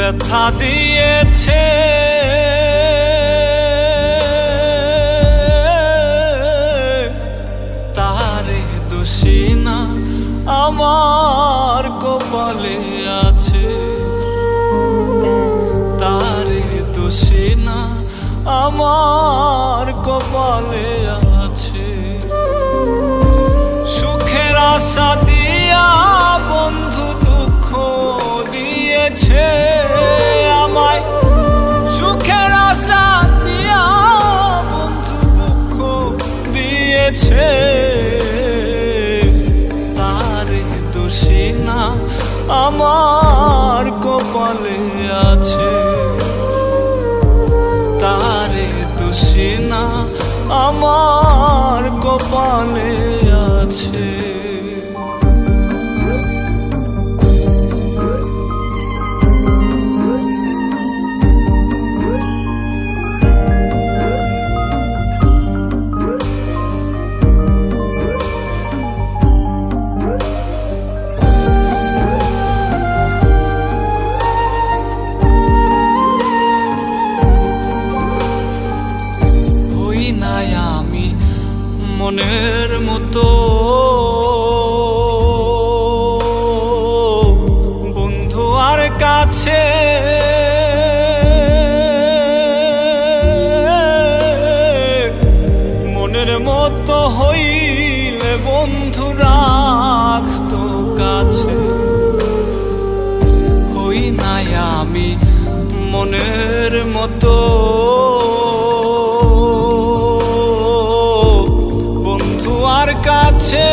ব্যথা দিয়েছে। তারে দোষী না আমার কপালে আছে, তারে দোষী না আমার কপালে আছে। সুখের আশা দিয়া বন্ধু দুঃখ দিয়েছে আমায়, সুখের আশা দিয়া বন্ধু দুঃখ দিয়েছে। তারে দোষী না আমার কপালে আছে, তারে দোষী না আমার কপালে আছে। আমি মনের মতো বন্ধু আর কাছে, মনের মতো হইলে বন্ধু রাখতো কাছে। হই নাই আমি মনের মতো কাছে,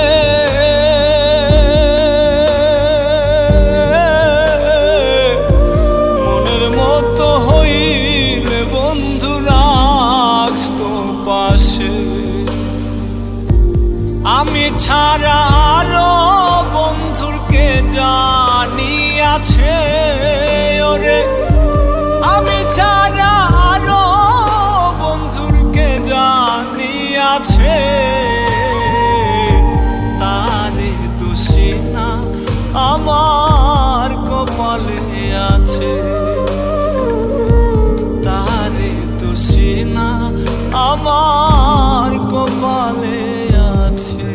মনের মতো হইলে বন্ধু রাখতো পাশে। আমি ছাড়া আরো বন্ধুর কে জানি আছে ওরে, আমি ছাড়া আরো বন্ধুর কে জানি আছে। আমার কপালে আছে, তারে দোষী না আমার কপালে আছে।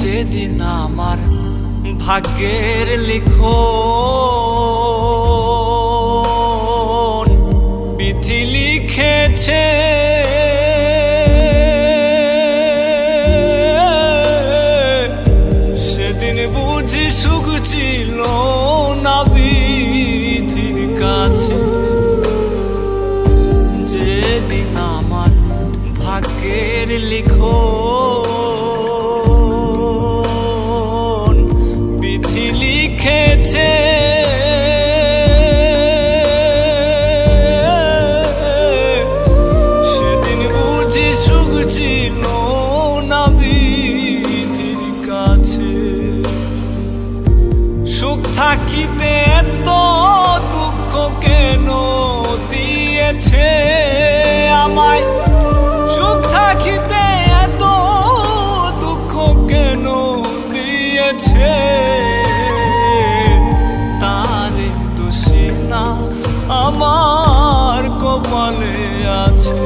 যেদিন আমার ভাগ্যের লিখন বিধি লিখেছে, সেদিন বুঝি সুখ ছিল না বিধির কাছে। যেদিন আমার ভাগ্যের লিখন লিখেছে, সেদিন বুঝি সুখ ছিল না বিধির কাছে। সুখ থাকিতে এত দুঃখ কেন দিয়েছে আমায়, সুখ থাকিতে এত দুঃখ কেন দিয়েছে। তারে দোষী না আমার কপালে আছে,